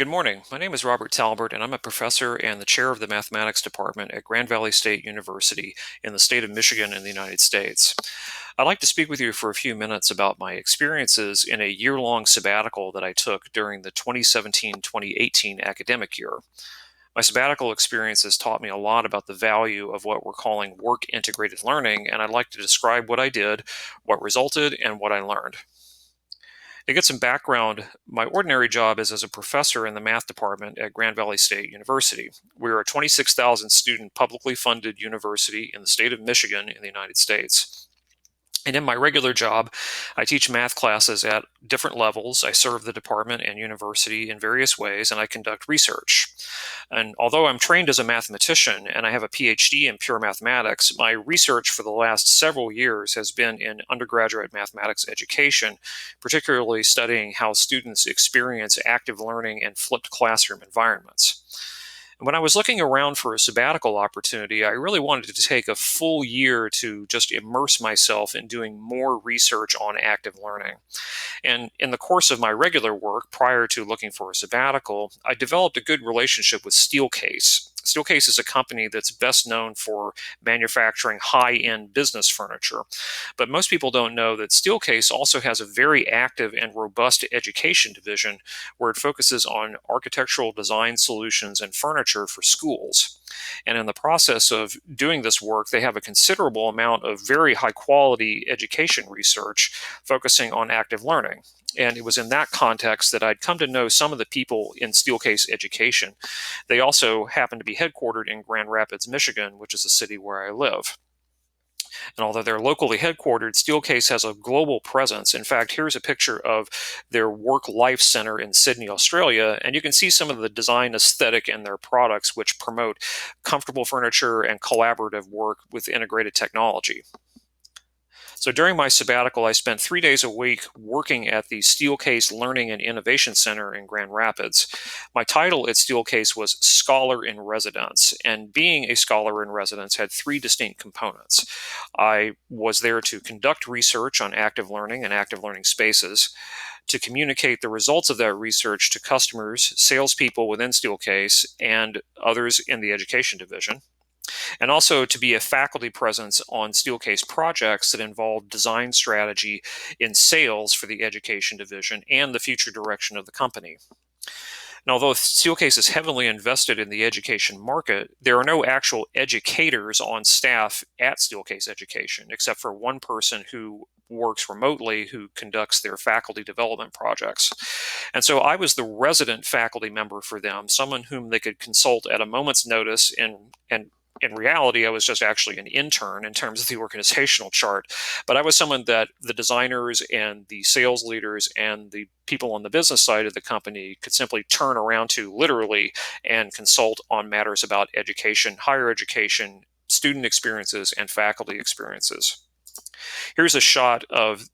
Good morning. My name is Robert Talbert, and I'm a professor and the chair of the mathematics department at Grand Valley State University in the state of Michigan in the United States. I'd like to speak with you for a few minutes about my experiences in a year-long sabbatical that I took during the 2017-2018 academic year. My sabbatical experience has taught me a lot about the value of what we're calling work-integrated learning, and I'd like to describe what I did, what resulted, and what I learned. To get some background, my ordinary job is as a professor in the math department at Grand Valley State University. We're a 26,000 student publicly funded university in the state of Michigan in the United States. And in my regular job, I teach math classes at different levels. I serve the department and university in various ways, and I conduct research. And although I'm trained as a mathematician and I have a PhD in pure mathematics, my research for the last several years has been in undergraduate mathematics education, particularly studying how students experience active learning and flipped classroom environments. When I was looking around for a sabbatical opportunity, I really wanted to take a full year to just immerse myself in doing more research on active learning. And in the course of my regular work, prior to looking for a sabbatical, I developed a good relationship with Steelcase. Steelcase is a company that's best known for manufacturing high-end business furniture. But most people don't know that Steelcase also has a very active and robust education division where it focuses on architectural design solutions and furniture for schools. And in the process of doing this work, they have a considerable amount of very high quality education research focusing on active learning. And it was in that context that I'd come to know some of the people in Steelcase Education. They also happen to be headquartered in Grand Rapids, Michigan, which is the city where I live. And although they're locally headquartered, Steelcase has a global presence. In fact, here's a picture of their Work Life Center in Sydney, Australia, and you can see some of the design aesthetic in their products, which promote comfortable furniture and collaborative work with integrated technology. So during my sabbatical, I spent 3 days a week working at the Steelcase Learning and Innovation Center in Grand Rapids. My title at Steelcase was Scholar in Residence, and being a scholar in residence had three distinct components. I was there to conduct research on active learning and active learning spaces, to communicate the results of that research to customers, salespeople within Steelcase, and others in the education division, and also to be a faculty presence on Steelcase projects that involve design strategy in sales for the education division and the future direction of the company. And although Steelcase is heavily invested in the education market, there are no actual educators on staff at Steelcase Education, except for one person who works remotely who conducts their faculty development projects. And so I was the resident faculty member for them, someone whom they could consult at a moment's notice, and in reality, I was just actually an intern in terms of the organizational chart, but I was someone that the designers and the sales leaders and the people on the business side of the company could simply turn around to literally and consult on matters about education, higher education, student experiences, and faculty experiences. Here's a shot of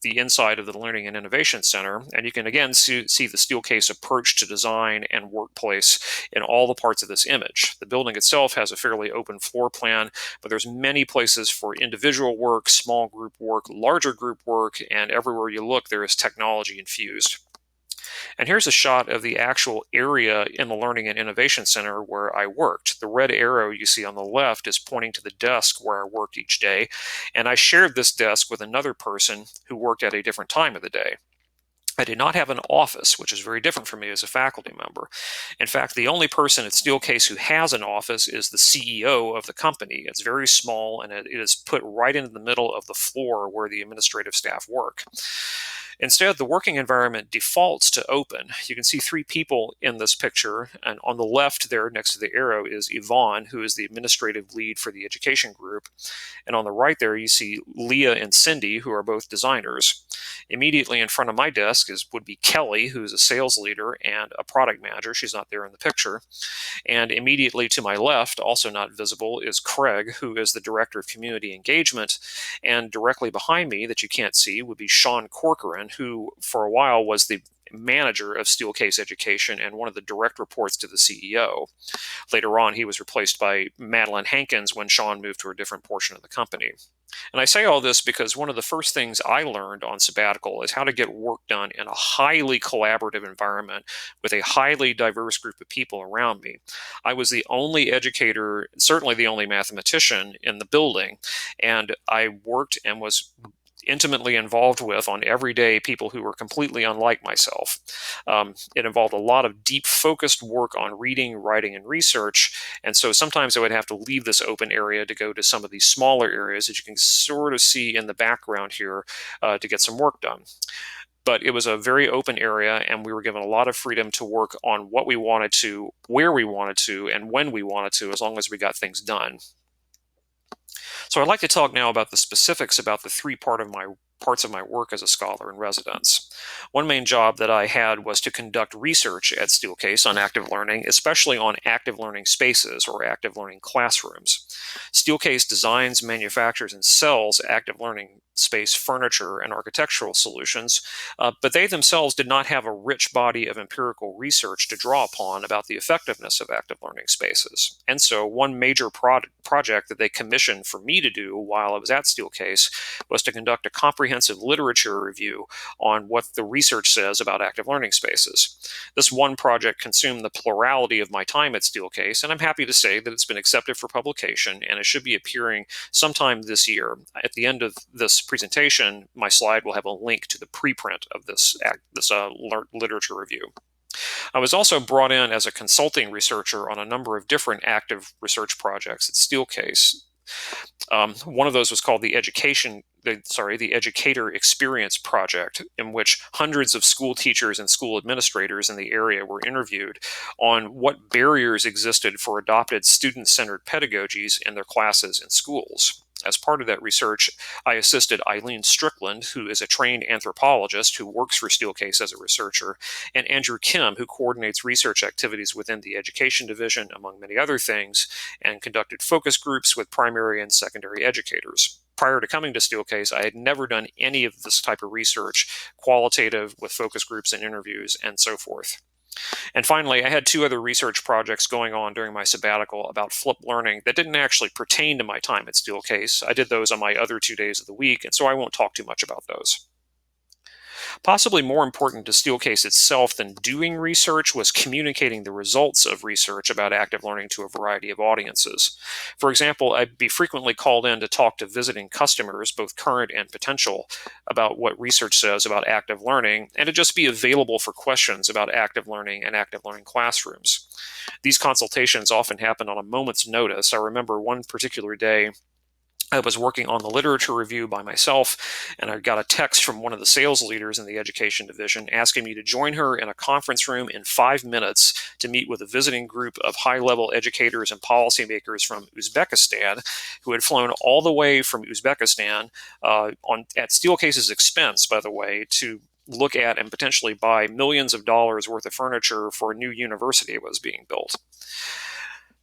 the inside of the Learning and Innovation Center, and you can again see the Steelcase approach to design and workplace in all the parts of this image. The building itself has a fairly open floor plan, but there's many places for individual work, small group work, larger group work, and everywhere you look there is technology infused. And here's a shot of the actual area in the Learning and Innovation Center where I worked. The red arrow you see on the left is pointing to the desk where I worked each day, and I shared this desk with another person who worked at a different time of the day. I did not have an office, which is very different from me as a faculty member. In fact, the only person at Steelcase who has an office is the CEO of the company. It's very small, and it is put right into the middle of the floor where the administrative staff work. Instead, the working environment defaults to open. You can see three people in this picture, and on the left there next to the arrow is Yvonne, who is the administrative lead for the education group. And on the right there you see Leah and Cindy, who are both designers. Immediately in front of my desk would be Kelly, who is a sales leader and a product manager. She's not there in the picture. And immediately to my left, also not visible, is Craig, who is the director of community engagement. And directly behind me, that you can't see, would be Sean Corcoran, who for a while was the manager of Steelcase Education and one of the direct reports to the CEO. Later on, he was replaced by Madeline Hankins when Sean moved to a different portion of the company. And I say all this because one of the first things I learned on sabbatical is how to get work done in a highly collaborative environment with a highly diverse group of people around me. I was the only educator, certainly the only mathematician in the building, and I worked and was intimately involved with on every day people who were completely unlike myself. It involved a lot of deep focused work on reading, writing, and research. And so sometimes I would have to leave this open area to go to some of these smaller areas that you can sort of see in the background here to get some work done. But it was a very open area, and we were given a lot of freedom to work on what we wanted to, where we wanted to, and when we wanted to, as long as we got things done. So I'd like to talk now about the specifics about the parts of my work as a scholar in residence. One main job that I had was to conduct research at Steelcase on active learning, especially on active learning spaces or active learning classrooms. Steelcase designs, manufactures, and sells active learning space furniture and architectural solutions, but they themselves did not have a rich body of empirical research to draw upon about the effectiveness of active learning spaces. And so one major project that they commissioned for me to do while I was at Steelcase was to conduct a comprehensive literature review on what the research says about active learning spaces. This one project consumed the plurality of my time at Steelcase, and I'm happy to say that it's been accepted for publication, and it should be appearing sometime this year. At the end of this presentation, my slide will have a link to the preprint of this literature review. I was also brought in as a consulting researcher on a number of different active research projects at Steelcase. One of those was called the Educator Experience Project, in which hundreds of school teachers and school administrators in the area were interviewed on what barriers existed for adopted student-centered pedagogies in their classes and schools. As part of that research, I assisted Eileen Strickland, who is a trained anthropologist who works for Steelcase as a researcher, and Andrew Kim, who coordinates research activities within the education division, among many other things, and conducted focus groups with primary and secondary educators. Prior to coming to Steelcase, I had never done any of this type of research, qualitative with focus groups and interviews, and so forth. And finally, I had two other research projects going on during my sabbatical about flipped learning that didn't actually pertain to my time at Steelcase. I did those on my other 2 days of the week, and so I won't talk too much about those. Possibly more important to Steelcase itself than doing research was communicating the results of research about active learning to a variety of audiences. For example, I'd be frequently called in to talk to visiting customers, both current and potential, about what research says about active learning, and to just be available for questions about active learning and active learning classrooms. These consultations often happen on a moment's notice. I remember one particular day I was working on the literature review by myself, and I got a text from one of the sales leaders in the education division asking me to join her in a conference room in 5 minutes to meet with a visiting group of high-level educators and policymakers from Uzbekistan who had flown all the way from Uzbekistan at Steelcase's expense, by the way, to look at and potentially buy millions of dollars worth of furniture for a new university that was being built.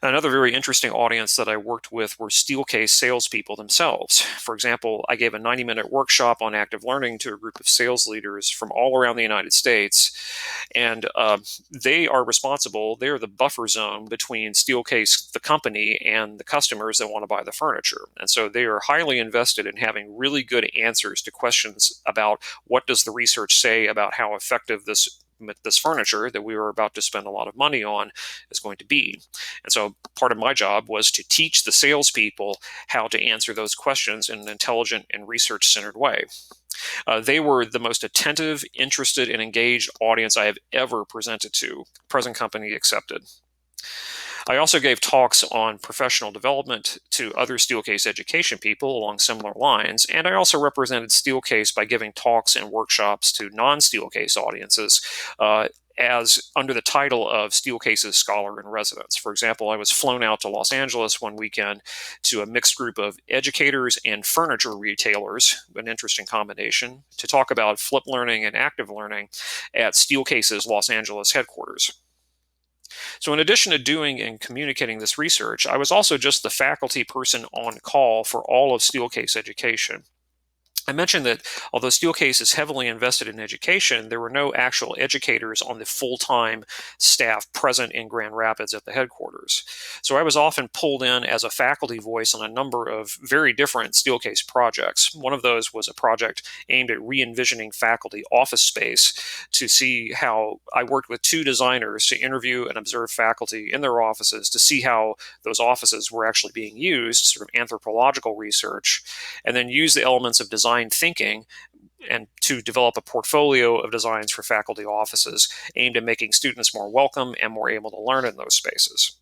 Another very interesting audience that I worked with were Steelcase salespeople themselves. For example, I gave a 90-minute workshop on active learning to a group of sales leaders from all around the United States, and they are responsible. They're the buffer zone between Steelcase, the company, and the customers that want to buy the furniture. And so they are highly invested in having really good answers to questions about what does the research say about how effective this furniture that we were about to spend a lot of money on is going to be. And so part of my job was to teach the salespeople how to answer those questions in an intelligent and research-centered way. They were the most attentive, interested, and engaged audience I have ever presented to, present company accepted. I also gave talks on professional development to other Steelcase education people along similar lines, and I also represented Steelcase by giving talks and workshops to non-Steelcase audiences as under the title of Steelcase's Scholar in Residence. For example, I was flown out to Los Angeles one weekend to a mixed group of educators and furniture retailers, an interesting combination, to talk about flipped learning and active learning at Steelcase's Los Angeles headquarters. So in addition to doing and communicating this research, I was also just the faculty person on call for all of Steelcase education. I mentioned that although Steelcase is heavily invested in education, there were no actual educators on the full-time staff present in Grand Rapids at the headquarters. So I was often pulled in as a faculty voice on a number of very different Steelcase projects. One of those was a project aimed at re-envisioning faculty office space to see how I worked with two designers to interview and observe faculty in their offices to see how those offices were actually being used, sort of anthropological research, and then use the elements of design thinking and to develop a portfolio of designs for faculty offices aimed at making students more welcome and more able to learn in those spaces.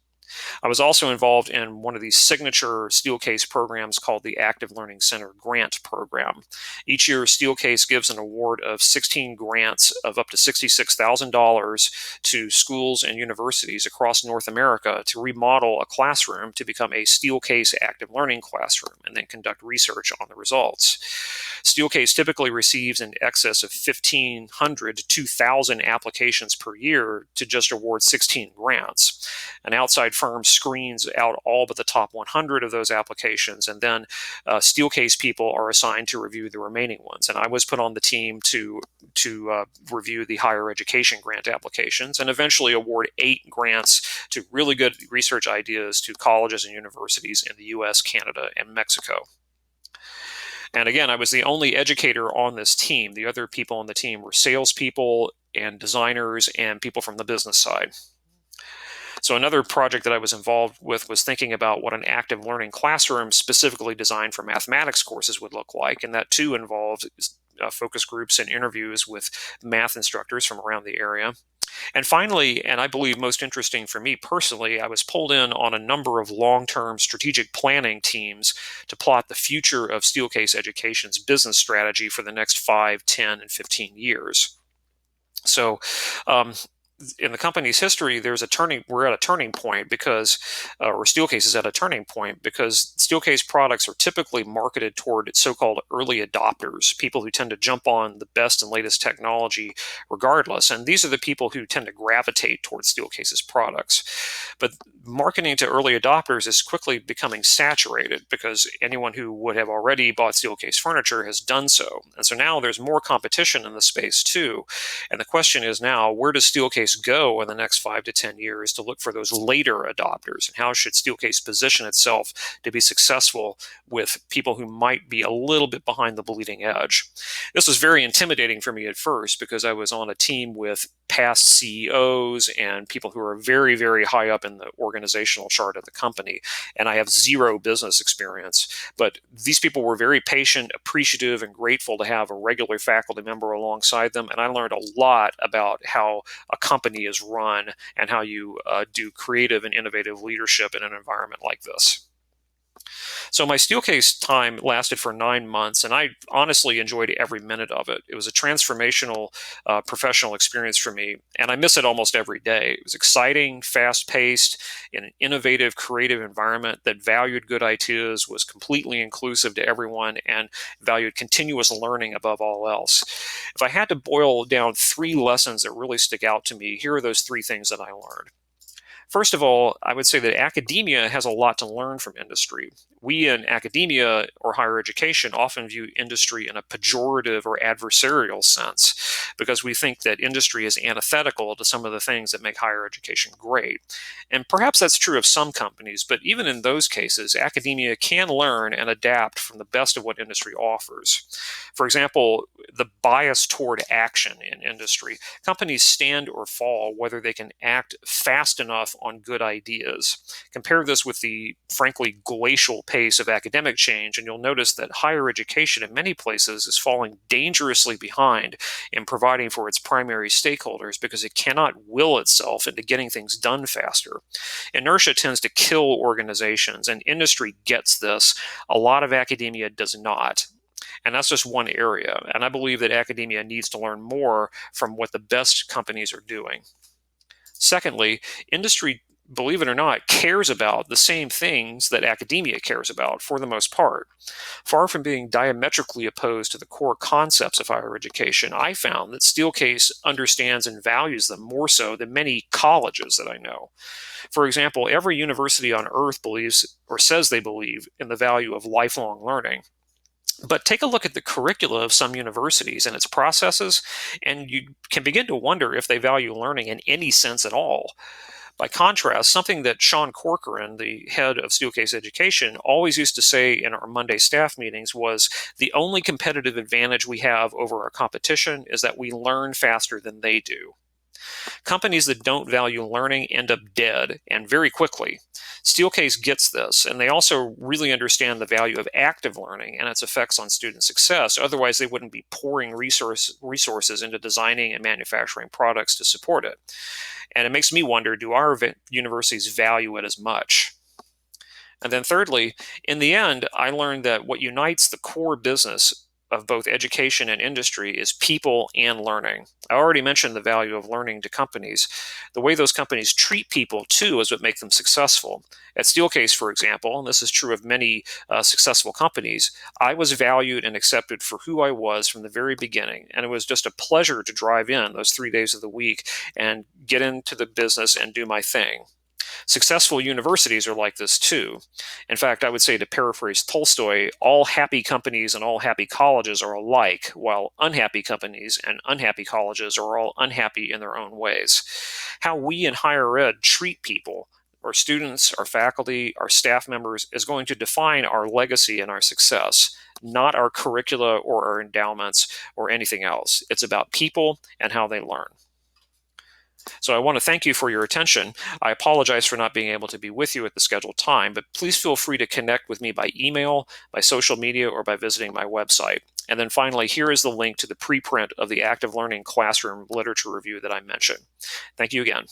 I was also involved in one of these signature Steelcase programs called the Active Learning Center Grant Program. Each year, Steelcase gives an award of 16 grants of up to $66,000 to schools and universities across North America to remodel a classroom to become a Steelcase Active Learning classroom and then conduct research on the results. Steelcase typically receives in excess of 1,500 to 2,000 applications per year to just award 16 grants. An outside firm screens out all but the top 100 of those applications, and then Steelcase people are assigned to review the remaining ones. And I was put on the team to review the higher education grant applications and eventually award 8 grants to really good research ideas to colleges and universities in the US, Canada, and Mexico. And again, I was the only educator on this team. The other people on the team were salespeople and designers and people from the business side. So another project that I was involved with was thinking about what an active learning classroom specifically designed for mathematics courses would look like. And that too involved focus groups and interviews with math instructors from around the area. And finally, and I believe most interesting for me personally, I was pulled in on a number of long-term strategic planning teams to plot the future of Steelcase Education's business strategy for the next 5, 10, and 15 years. So in the company's history, we're at a turning point because, or Steelcase is at a turning point because Steelcase products are typically marketed toward so-called early adopters, people who tend to jump on the best and latest technology regardless. And these are the people who tend to gravitate towards Steelcase's products. But marketing to early adopters is quickly becoming saturated because anyone who would have already bought Steelcase furniture has done so. And so now there's more competition in the space too. And the question is now, where does Steelcase go in the next 5 to 10 years to look for those later adopters? And how should Steelcase position itself to be successful with people who might be a little bit behind the bleeding edge? This was very intimidating for me at first because I was on a team with past CEOs and people who are very, very high up in the organizational chart of the company. And I have zero business experience. But these people were very patient, appreciative, and grateful to have a regular faculty member alongside them. And I learned a lot about how a company is run and how you do creative and innovative leadership in an environment like this. So my Steelcase time lasted for 9 months, and I honestly enjoyed every minute of it. It was a transformational professional experience for me, and I miss it almost every day. It was exciting, fast-paced, in an innovative, creative environment that valued good ideas, was completely inclusive to everyone, and valued continuous learning above all else. If I had to boil down 3 lessons that really stick out to me, here are those 3 things that I learned. First of all, I would say that academia has a lot to learn from industry. We in academia or higher education often view industry in a pejorative or adversarial sense because we think that industry is antithetical to some of the things that make higher education great. And perhaps that's true of some companies, but even in those cases, academia can learn and adapt from the best of what industry offers. For example, the bias toward action in industry. Companies stand or fall whether they can act fast enough on good ideas. Compare this with the frankly glacial pace of academic change, and you'll notice that higher education in many places is falling dangerously behind in providing for its primary stakeholders because it cannot will itself into getting things done faster. Inertia tends to kill organizations, and industry gets this. A lot of academia does not. And that's just one area. And I believe that academia needs to learn more from what the best companies are doing. Secondly, industry, believe it or not, cares about the same things that academia cares about for the most part. Far from being diametrically opposed to the core concepts of higher education, I found that Steelcase understands and values them more so than many colleges that I know. For example, every university on earth believes or says they believe in the value of lifelong learning. But take a look at the curricula of some universities and its processes, and you can begin to wonder if they value learning in any sense at all. By contrast, something that Sean Corcoran, the head of Steelcase Education, always used to say in our Monday staff meetings was the only competitive advantage we have over our competition is that we learn faster than they do. Companies that don't value learning end up dead, and very quickly. Steelcase gets this, and they also really understand the value of active learning and its effects on student success. Otherwise, they wouldn't be pouring resources into designing and manufacturing products to support it. And it makes me wonder, do our universities value it as much? And then, thirdly, in the end, I learned that what unites the core business of both education and industry is people and learning. I already mentioned the value of learning to companies. The way those companies treat people, too, is what makes them successful. At Steelcase, for example, and this is true of many successful companies, I was valued and accepted for who I was from the very beginning. And it was just a pleasure to drive in those 3 days of the week and get into the business and do my thing. Successful universities are like this too. In fact, I would say, to paraphrase Tolstoy, all happy companies and all happy colleges are alike, while unhappy companies and unhappy colleges are all unhappy in their own ways. How we in higher ed treat people, our students, our faculty, our staff members, is going to define our legacy and our success, not our curricula or our endowments or anything else. It's about people and how they learn. So I want to thank you for your attention. I apologize for not being able to be with you at the scheduled time, but please feel free to connect with me by email, by social media, or by visiting my website. And then finally, here is the link to the preprint of the Active Learning Classroom Literature Review that I mentioned. Thank you again.